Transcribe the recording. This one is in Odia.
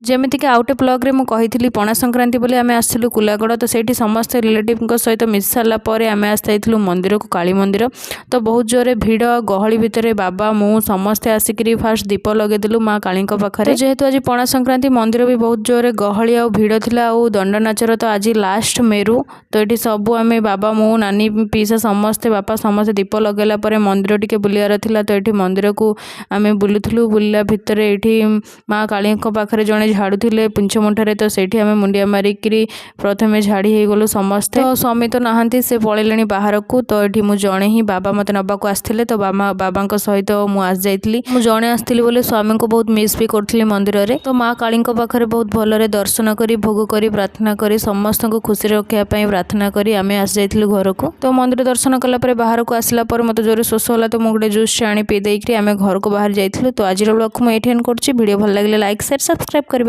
ଯେମିତିକି ଆଉ ଗୋଟେ ବ୍ଲଗ୍ରେ ମୁଁ କହିଥିଲି ପଣା ସଂକ୍ରାନ୍ତି ବୋଲି ଆମେ ଆସିଥିଲୁ କୁଲାଗଡ଼। ତ ସେଇଠି ସମସ୍ତେ ରିଲେଟିଭଙ୍କ ସହିତ ମିଶି ସାରିଲା ପରେ ଆମେ ଆସିଯାଇଥିଲୁ ମନ୍ଦିରକୁ, କାଳୀ ମନ୍ଦିର। ତ ବହୁତ ଜୋରରେ ଭିଡ଼, ଗହଳି ଭିତରେ ବାବା ମୁଁ ସମସ୍ତେ ଆସିକିରି ଫାଷ୍ଟ ଦୀପ ଲଗେଇଦେଲୁ ମା କାଳୀଙ୍କ ପାଖରେ। ଯେହେତୁ ଆଜି ପଣା ସଂକ୍ରାନ୍ତି ମନ୍ଦିର ବି ବହୁତ ଜୋରରେ ଗହଳି ଆଉ ଭିଡ଼ ଥିଲା। ଆଉ ଦଣ୍ଡ ନାଚର ତ ଆଜି ଲାଷ୍ଟ ମେରୁ। ତ ଏଠି ସବୁ ଆମେ ବାବା ମୁଁ ନାନୀ ପିଇସା ସମସ୍ତେ ବାପା ସମସ୍ତେ ଦୀପ ଲଗାଇଲା ପରେ ମନ୍ଦିର ଟିକେ ବୁଲିବାର ଥିଲା। ତ ଏଠି ମନ୍ଦିରକୁ ଆମେ ବୁଲୁଥିଲୁ। ବୁଲିଲା ଭିତରେ ଏଠି ମା କାଳୀଙ୍କ ପାଖରେ ଜଣେ ଝାଡ଼ୁଥିଲେ ପିଞ୍ଚ ମୁଣ୍ଠାରେ। ତ ସେଇଠି ଆମେ ମୁଣ୍ଡିଆ ମାରିକିରି ପ୍ରଥମେ ଝାଡ଼ି ହେଇଗଲୁ ସମସ୍ତେ। ତ ସ୍ୱାମୀ ତ ନାହାନ୍ତି, ସେ ପଳେଇଲେଣି ବାହାରକୁ। ତ ଏଠି ମୁଁ ଜଣେ ହିଁ, ବାବା ମୋତେ ନେବାକୁ ଆସିଥିଲେ। ତ ବାବାଙ୍କ ସହିତ ମୁଁ ଆସିଯାଇଥିଲି। ମୁଁ ଜଣେ ଆସିଥିଲି ବୋଲି ସ୍ୱାମୀଙ୍କୁ ବହୁତ ମିସ୍ ବି କରୁଥିଲି ମନ୍ଦିରରେ। ତ ମା କାଳୀଙ୍କ ପାଖରେ ବହୁତ ଭଲରେ ଦର୍ଶନ କରି ଭୋଗ କରି ପ୍ରାର୍ଥନା କରି ସମସ୍ତଙ୍କୁ ଖୁସିରେ ରଖିବା ପାଇଁ ପ୍ରାର୍ଥନା କରି ଆମେ ଆସିଯାଇଥିଲୁ ଘରକୁ। ତ ମନ୍ଦିର ଦର୍ଶନ କଲା ପରେ ବାହାରକୁ ଆସିଲା ପରେ ମୋତେ ଜୋରରେ ଶୋଷ ହେଲା। ତ ମୁଁ ଗୋଟେ ଜୁସ୍ ଆଣି ପିଇ ଦେଇକି ଆମେ ଘରକୁ ବାହାରି ଯାଇଥିଲୁ। ତ ଆଜିର ବ୍ଲଗ୍କୁ ମୁଁ ଏଇଠି ଏଣ୍ଡ କରୁଛି। ଭିଡ଼ିଓ ଭଲ ଲାଗିଲେ ଲାଇକ୍ ସେୟାର ସବସ୍କ୍ରାଇବ୍ କରି